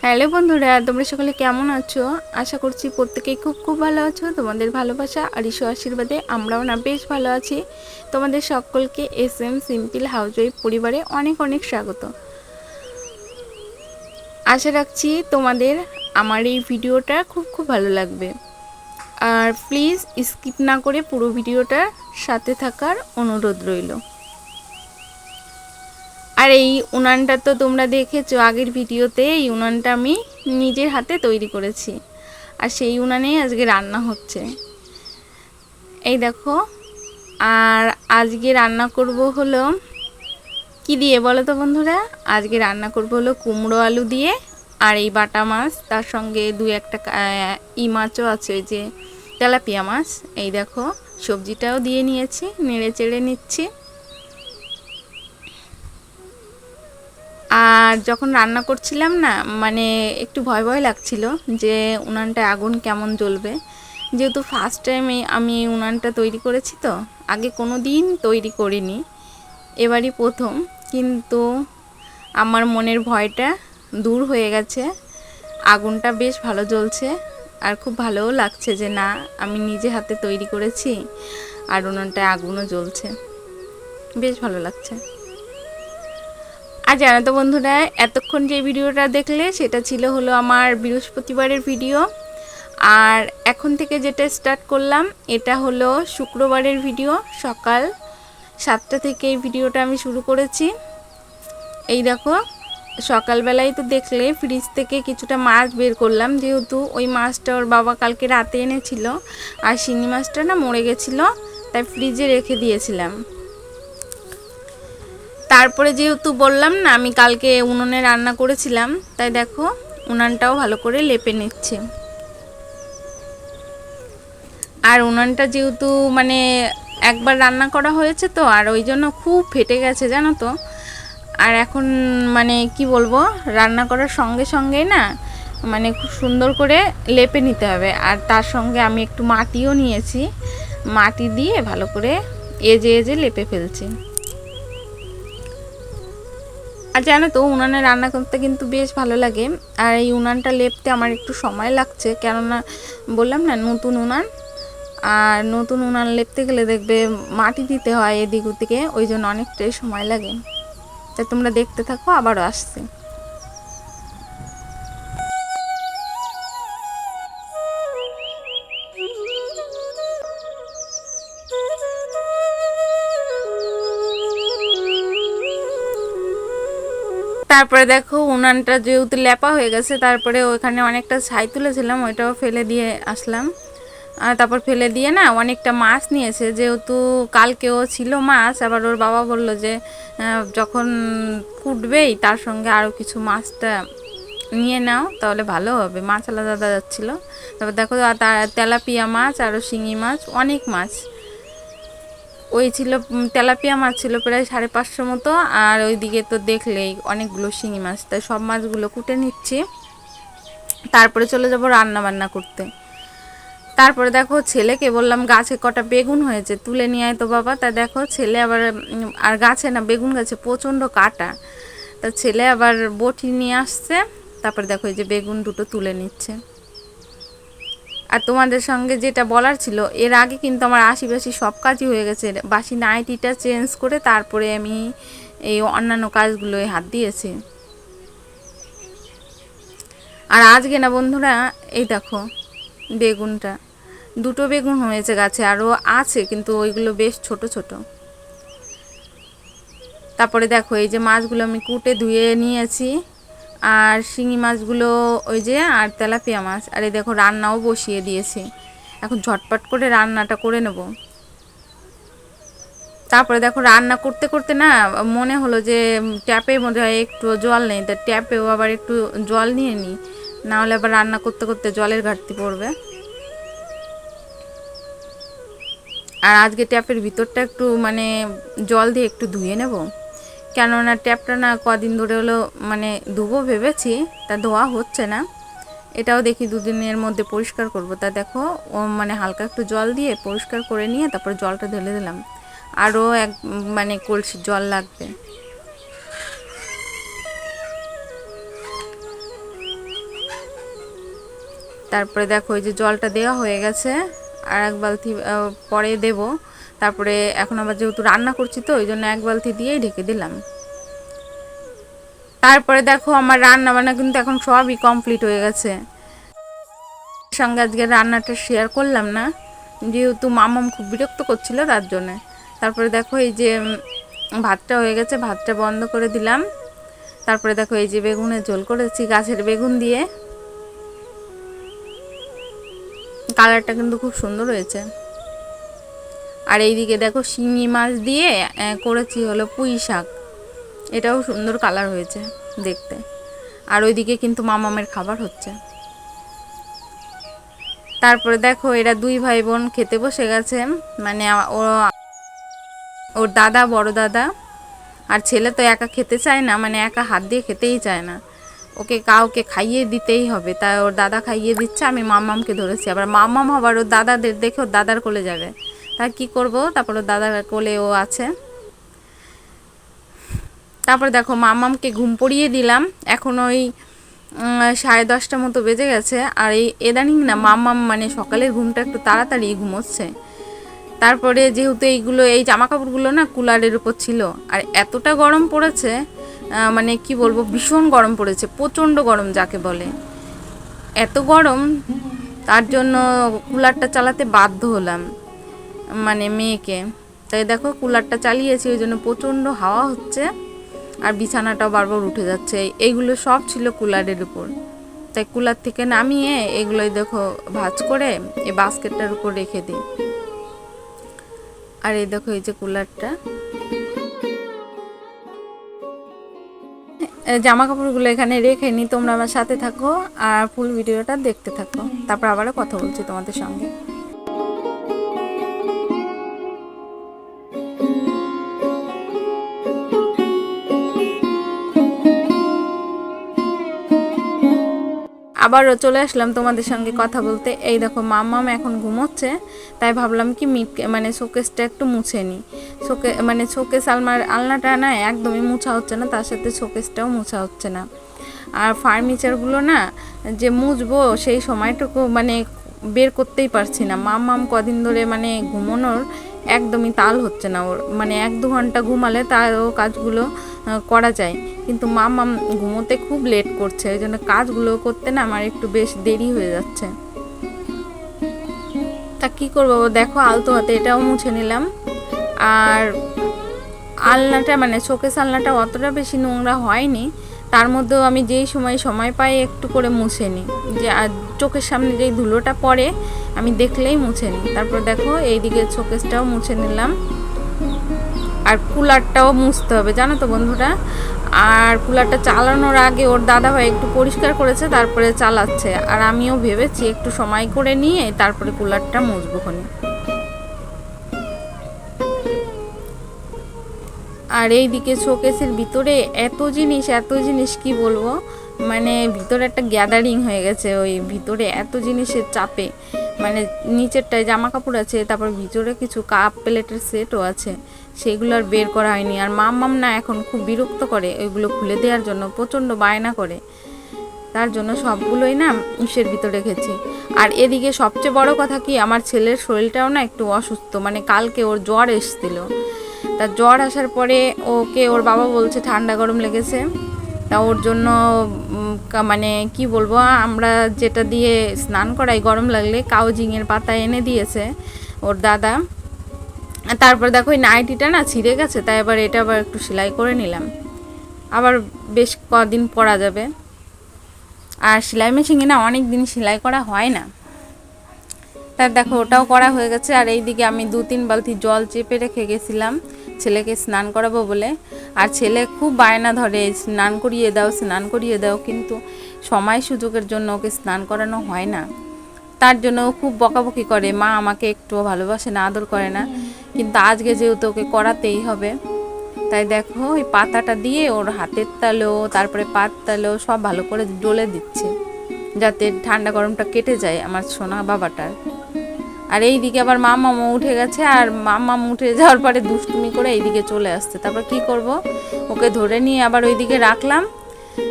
Hello বন্ধুরা, তোমরা সকলে কেমন আছো? আশা করছি প্রত্যেকেই খুব ভালো আছো। তোমাদের ভালোবাসা আর ঈশ্বর আশীর্বাদে আমরাও না বেশ ভালো আছি। তোমাদের সকলকে SM সিম্পল হাউসওয়াইফ পরিবারে অনেক অনেক স্বাগত। আশা রাখছি তোমাদের আমার এই ভিডিওটা খুব ভালো লাগবে। আর প্লিজ স্কিপ না করে পুরো ভিডিওটার সাথে থাকার অনুরোধ রইল। আর এই উনানটা তো তোমরা দেখেছো আগের ভিডিওতে। এই উনানটা আমি নিজের হাতে তৈরি করেছি, আর সেই উনানেই আজকে রান্না হচ্ছে। এই দেখো। আর আজকে রান্না করব হলো কি দিয়ে বলো তো বন্ধুরা? আজকে রান্না করব হলো কুমড়ো আলু দিয়ে, আর এই বাটা মাছ, তার সঙ্গে দু একটা মাছও আছে, ওই যে তেলাপিয়া মাছ। এই দেখো, সবজিটাও দিয়ে নিয়েছি, নেড়ে চেড়ে নিচ্ছি। আর যখন রান্না করছিলাম না, মানে একটু ভয় লাগছিল যে উনানটা আগুন কেমন জ্বলবে, যেহেতু ফার্স্ট টাইমে আমি উনানটা তৈরি করেছি, তো আগে কোনো দিন তৈরি করিনি, এবারই প্রথম। কিন্তু আমার মনের ভয়টা দূর হয়ে গেছে। আগুনটা বেশ ভালো জ্বলছে, আর খুব ভালোও লাগছে যে না, আমি নিজে হাতে তৈরি করেছি আর উনানটায় আগুনও জ্বলছে, বেশ ভালো লাগছে। আর জানো তো বন্ধুরা, এতক্ষণ যে ভিডিওটা দেখলে সেটা ছিল হলো আমার বৃহস্পতিবারের ভিডিও, আর এখন থেকে যেটা স্টার্ট করলাম এটা হলো শুক্রবারের ভিডিও। সকাল 7টা থেকে এই ভিডিওটা আমি শুরু করেছি। এই দেখো, সকালবেলায় তো দেখলে ফ্রিজ থেকে কিছুটা মাছ বের করলাম, যেহেতু ওই মাছটা ওর বাবা কালকে রাতে এনেছিল, আর শিঙি মাছটা না মরে গেছিলো, তাই ফ্রিজে রেখে দিয়েছিলাম। তারপরে যেহেতু বললাম না আমি কালকে উনুনে রান্না করেছিলাম, তাই দেখো উনানটাও ভালো করে লেপে নিচ্ছে। আর উনানটা যেহেতু মানে একবার রান্না করা হয়েছে তো, আর ওই জন্য খুব ফেটে গেছে জানো তো। আর এখন মানে কি বলবো, রান্না করার সঙ্গে সঙ্গেই না মানে খুব সুন্দর করে লেপে নিতে হবে। আর তার সঙ্গে আমি একটু মাটিও নিয়েছি, মাটি দিয়ে ভালো করে এজে লেপে ফেলছি। আর জানো তো, উনানে রান্না করতে কিন্তু বেশ ভালো লাগে। আর এই উনানটা লেপতে আমার একটু সময় লাগছে, কেননা বললাম না নতুন উনান, আর নতুন উনান লেপতে গেলে দেখবে মাটি দিতে হয় এদিক ওদিকে, ওই জন্য অনেকটাই সময় লাগে। তাই তোমরা দেখতে থাকো, আবারও আসছি। তারপরে দেখো উনানটা যেহেতু লেপা হয়ে গেছে, তারপরে ওখানে অনেকটা ছাই তুলেছিলাম, ওইটাও ফেলে দিয়ে আসলাম। আর তারপর ফেলে দিয়ে না অনেকটা মাছ নিয়েছে, যেহেতু কালকেও ছিল মাছ, আবার ওর বাবা বলল যে যখন কুটবেই তার সঙ্গে আরও কিছু মাছটা নিয়ে নাও, তাহলে ভালো হবে, মাছ আলাদা যাচ্ছিলো। তারপর দেখো তেলাপিয়া মাছ, আরও শিঙি মাছ, অনেক মাছ ওই ছিল। তেলাপিয়া মাছ ছিল প্রায় 550 মতো, আর ওইদিকে তো দেখলেই অনেকগুলো শিঙি মাছ, তাই সব মাছগুলো কুটে নিচ্ছি। তারপরে চলে যাব রান্না বান্না করতে। তারপরে দেখো ছেলেকে বললাম গাছে কটা বেগুন হয়েছে, তুলে নিয়ে আয় তো বাবা। তা দেখো ছেলে আবার, আর গাছে না বেগুন গাছে প্রচণ্ড কাটা, তা ছেলে আবার বটি নিয়ে আসছে। তারপরে দেখো এই যে বেগুন দুটো তুলে নিচ্ছে। আর তোমাদের সঙ্গে যেটা বলার ছিল, এর আগে কিন্তু আমার আশিপাশি সব কাজই হয়ে গেছে, বাসি নাইটিটা চেঞ্জ করে তারপরে আমি এই অন্যান্য কাজগুলোয় হাত দিয়েছি। আর আজকে না বন্ধুরা, এই দেখো বেগুনটা, দুটো বেগুন হয়েছে গাছে, আরও আছে কিন্তু ওইগুলো বেশ ছোট ছোট। তারপরে দেখো এই যে মাছগুলো আমি কুটে ধুয়ে নিয়েছি, আর শিঙি মাছগুলো ওই যে, আর তেলাপিয়া মাছ। আর এই দেখো রান্নাও বসিয়ে দিয়েছি, এখন ঝটপট করে রান্নাটা করে নেব। তারপরে দেখো রান্না করতে করতে না মনে হলো যে ট্যাপের মধ্যে একটু জল নেই, তা ট্যাপেও আবার একটু জল নিয়ে নিই, নাহলে আবার রান্না করতে করতে জলের ঘাটতি পড়বে। আর আজকে ট্যাপের ভিতরটা একটু মানে জল দিয়ে একটু ধুয়ে নেব, কেননা ট্যাপটা না কদিন ধরে হলো মানে ধুবো ভেবেছি, তা ধোয়া হচ্ছে না। এটাও দেখি দুদিনের মধ্যে পরিষ্কার করব। তা দেখো ও মানে হালকা একটু জল দিয়ে পরিষ্কার করে নিয়ে তারপর জলটা ঢেলে দিলাম, আরও এক মানে কলসি জল লাগবে। তারপরে দেখো এই যে জলটা দেওয়া হয়ে গেছে, আর এক বালতি পরে দেব। তারপরে এখন আবার যেহেতু রান্না করছি তো ওই জন্য এক বালতি দিয়েই ঢেকে দিলাম। তারপরে দেখো আমার রান্না বান্না কিন্তু এখন সবই কমপ্লিট হয়ে গেছে। সঙ্গে আজকে রান্নাটা শেয়ার করলাম না, যেহেতু মামাম খুব বিরক্ত করছিল তার জন্যে। তারপরে দেখো এই যে ভাতটা হয়ে গেছে, ভাতটা বন্ধ করে দিলাম। তারপরে দেখো এই যে বেগুনের ঝোল করেছি গাছের বেগুন দিয়ে, কালারটা কিন্তু খুব সুন্দর হয়েছে। আর এইদিকে দেখো শিঙি মাছ দিয়ে করেছি হলো পুঁই শাক, এটাও সুন্দর কালার হয়েছে দেখতে। আর ওইদিকে কিন্তু মামামের খাবার হচ্ছে। তারপরে দেখো এরা দুই ভাই বোন খেতে বসে গেছে, মানে ওর দাদা, বড় দাদা। আর ছেলে তো একা খেতে চায় না, মানে একা হাত দিয়ে খেতেই চায় না, ওকে কাউকে খাইয়ে দিতেই হবে। তাই ওর দাদা খাইয়ে দিচ্ছে, আমি মামামকে ধরেছি। আবার মামাম আবার ওর দাদাদের দেখে ওর দাদার কোলে যাবে, তাই কি করব। তারপর ওর দাদার কোলে ও আছে। তারপরে দেখো মামামকে ঘুম পড়িয়ে দিলাম, এখন ওই 10:30 মতো বেজে গেছে। আর এই এদানিং না মামাম মানে সকালের ঘুমটা একটু তাড়াতাড়ি ঘুমোচ্ছে। তারপরে যেহেতু এইগুলো এই জামা কাপড়গুলো না কুলারের উপর ছিল, আর এতটা গরম পড়েছে, মানে কি বলবো, ভীষণ গরম পড়েছে, প্রচণ্ড গরম যাকে বলে। এত গরম, তার জন্য কুলারটা চালাতে বাধ্য হলাম, মানে মেয়েকে। তাই দেখো কুলারটা চালিয়েছি, ওই জন্য প্রচণ্ড হাওয়া হচ্ছে, আর বিছানাটাও বারবার উঠে যাচ্ছে। এইগুলো সব ছিল কুলারের উপর, তাই কুলার থেকে নামিয়ে এগুলোই দেখো ভাঁজ করে এই বাস্কেটটার উপর রেখে দিই। আর এই দেখো এই যে কুলারটা, জামা কাপড়গুলো এখানে রেখে নিই। তোমরা আমার সাথে থাকো আর ফুল ভিডিওটা দেখতে থাকো, তারপর আবারও কথা বলছি তোমাদের সঙ্গে। আবারও চলে আসলাম তোমাদের সঙ্গে কথা বলতে। এই দেখো মাম্মাম এখন ঘুমোচ্ছে, তাই ভাবলাম কি মানে শোকেসটা একটু মুছে নিই। মানে শোকেস আলনাটা না একদমই মুছা হচ্ছে না, তার সাথে শোকেসটাও মুছা হচ্ছে না। আর ফার্নিচারগুলো না যে মুছবো সেই সময়টুকু মানে বের করতেই পারছি না। মাম্মাম কদিন ধরে মানে ঘুমানোর একদমই তাল হচ্ছে না ওর, মানে 1-2 ঘন্টা ঘুমালে তারও কাজগুলো করা যায়, কিন্তু মাম্মাম ঘুমোতে খুব লেট করছে, ওই জন্য কাজগুলো করতে না আমার একটু বেশ দেরি হয়ে যাচ্ছে। তা কী করবো, দেখো আলতো হাতে এটাও মুছে নিলাম। আর আলনাটা মানে শোকেস আলনাটা অতটা বেশি নোংরা হয়নি, তার মধ্যেও আমি যেই সময় পাই একটু করে মুছে নিই, যে আর চোখের সামনে যেই ধুলোটা পড়ে আমি দেখলেই মুছে নিই। তারপর দেখো এইদিকে শোকেসটাও মুছে নিলাম। আর কুলারটাও মুছতে হবে জানো তো বন্ধুরা। আর কুলারটা চালানোর আগে ওর দাদাভাই একটু পরিষ্কার করেছে, তারপরে চালাচ্ছে। আর আমিও ভেবেছি একটু সময় করে নিয়ে তারপরে কুলারটা মুছবো খনি। আর এইদিকে শোকেসের ভিতরে এত জিনিস কি বলবো, মানে ভিতরে একটা গ্যাদারিং হয়ে গেছে, ওই ভিতরে এত জিনিসের চাপে। মানে নিচেরটায় জামা কাপড় আছে, তারপর ভিতরে কিছু কাপ প্লেটের সেটও আছে, সেগুলো আর বের করা হয়নি। আর মাম্মাম না এখন খুব বিরক্ত করে ওইগুলো খুলে দেওয়ার জন্য, প্রচণ্ড বায়না করে, তার জন্য সবগুলোই না ইসের ভিতরে রেখেছি। আর এদিকে সবচেয়ে বড় কথা কি, আমার ছেলের শরীরটাও না একটু অসুস্থ, মানে কালকে ওর জ্বর এসেছিল। তা জ্বর আসার পরে ওকে ওর বাবা বলছে ঠান্ডা গরম লেগেছে। তা ওর জন্য মানে কি বলবো, আমরা যেটা দিয়ে স্নান করাই গরম লাগলে কাউ ঝিঙের পাতা এনে দিয়েছে ওর দাদা। তারপর দেখো ওই নাইটিটা না ছিঁড়ে গেছে, তাই আবার এটা আবার একটু সেলাই করে নিলাম, আবার বেশ কদিন পরা যাবে। আর সেলাই মেশিনে না অনেক দিন সেলাই করা হয় না, তার দেখো ওটাও করা হয়ে গেছে। আর এইদিকে আমি 2-3 বালতি জল চেপে রেখে গেছিলাম ছেলেকে স্নান করাবো বলে। আর ছেলে খুব বায়না ধরে স্নান করিয়ে দাও, কিন্তু সময় সুযোগের জন্য ওকে স্নান করানো হয় না। তার জন্য ও খুব বকাবকি করে, মা আমাকে একটুও ভালোবাসে না, আদর করে না। কিন্তু আজকে যেহেতু ওকে করাতেই হবে, তাই দেখো ওই পাতাটা দিয়ে ওর হাতের তালো তারপরে পাত তালো সব ভালো করে ডলে দিচ্ছে, যাতে ঠান্ডা গরমটা কেটে যায় আমার সোনা বাবাটার। আর এইদিকে আবার মাম্মাম উঠে গেছে, আর মাম্মাম উঠে যাওয়ার পরে দুষ্টুমি করে এইদিকে চলে আসছে। তারপর কি করব, ওকে ধরে নিয়ে আবার ওইদিকে রাখলাম।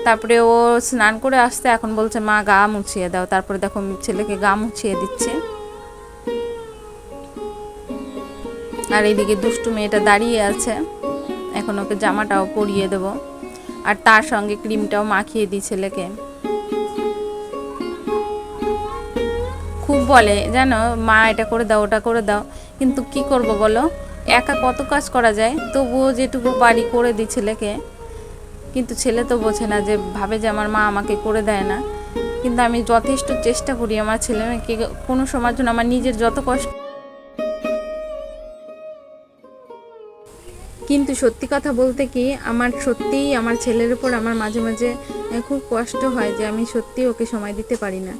তারপরে ও স্নান করে আসতে এখন বলছে মা গা মুছিয়ে দাও। তারপরে দেখো ছেলেকে গা মুছিয়ে দিচ্ছে। আর এইদিকে দুষ্টু মেয়েটা দাঁড়িয়ে আছে, এখন ওকে জামাটাও পরিয়ে দেবো আর তার সঙ্গে ক্রিমটাও মাখিয়ে দিই ছেলেকে। খুব বলে জানো মা এটা করে দাও ওটা করে দাও, কিন্তু কি করব বলো, একা কত কাজ করা যায়, তবুও যেটুকু পারি করে দিই ছেলেকে। কিন্তু ছেলে তো বোঝে না, যে ভাবে যে আমার মা আমাকে করে দেয় না। কিন্তু আমি যথেষ্ট চেষ্টা করি আমার ছেলেকে কোনো সময়ের জন্য আমার নিজের যত কষ্ট। কিন্তু সত্যি কথা বলতে কি, আমার সত্যিই আমার ছেলের উপর আমার মাঝে মাঝে খুব কষ্ট হয় যে আমি সত্যি ওকে সময় দিতে পারি না।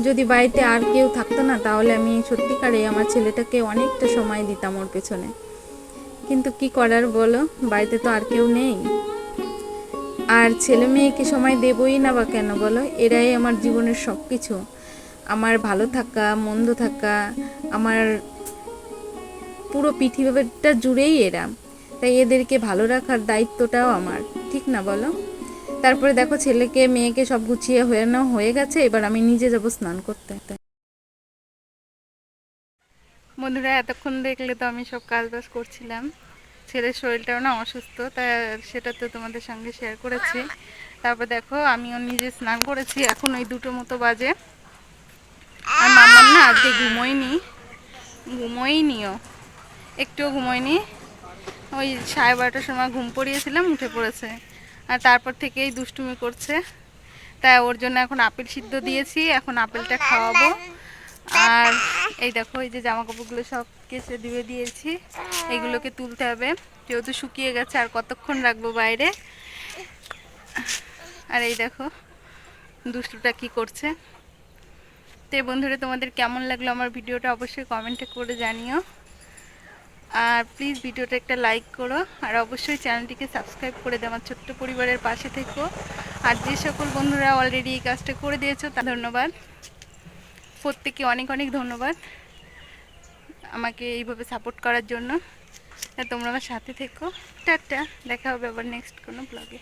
যদি বাড়িতে আর কেউ থাকতো না, তাহলে আমি সত্যিকারে আমার ছেলেটাকে অনেকটা সময় দিতাম ওর পেছনে। কিন্তু কি করার বলো, বাড়িতে তো আর কেউ নেই। আর ছেলে মেয়েকে সময় দেবই না বা কেন বলো, এরাই আমার জীবনের সব কিছু। আমার ভালো থাকা মন্দ থাকা, আমার পুরো পৃথিবীটা জুড়েই এরা। তাই এদেরকে ভালো রাখার দায়িত্বটাও আমার, ঠিক না বলো? তারপরে দেখো ছেলেকে মেয়েকে সব গুছিয়ে হয়ে গেছে, এবার আমি নিজে যাব স্নান করতে। বন্ধুরা এতক্ষণ দেখলে তো আমি সব কাজবাজ করছিলাম, ছেলের শরীরটাও না অসুস্থ, তাই সেটা তো তোমাদের সঙ্গে শেয়ার করেছি। তারপর দেখো আমিও নিজে স্নান করেছি, এখন ওই 2টো মতো বাজে। আর মাম্মাম না আজকে ঘুমোইনিও, একটুও ঘুমোয়নি। ওই 12:30টার সময় ঘুম পড়িয়েছিলাম, উঠে পড়েছে। আর তারপর থেকেই দুষ্টুমি করছে। তাই ওর জন্য এখন আপেল সিদ্ধ দিয়েছি, এখন আপেলটা খাওয়াবো। আর এই দেখো এই যে জামা কাপড়গুলো সব কেচে দিয়েছি, এগুলোকে তুলতে হবে, যেহেতু শুকিয়ে গেছে। আর কতক্ষণ রাখবো বাইরে। আর এই দেখো দুষ্টুটা কি করছে। তো বন্ধুরা তোমাদের কেমন লাগলো আমার ভিডিওটা অবশ্যই কমেন্টে করে জানিও। আর প্লিজ ভিডিওটা একটা লাইক করো, আর অবশ্যই চ্যানেলটিকে সাবস্ক্রাইব করে দাও, আমার ছোট্ট পরিবারের পাশে থেকো। আর যে সকল বন্ধুরা অলরেডি এই কাজটা করে দিয়েছো তা ধন্যবাদ, প্রত্যেকে অনেক অনেক ধন্যবাদ আমাকে এইভাবে সাপোর্ট করার জন্য। তোমরা আমার সাথে থেকো। টাটা, দেখা হবে আবার নেক্সট কোনো ব্লগে।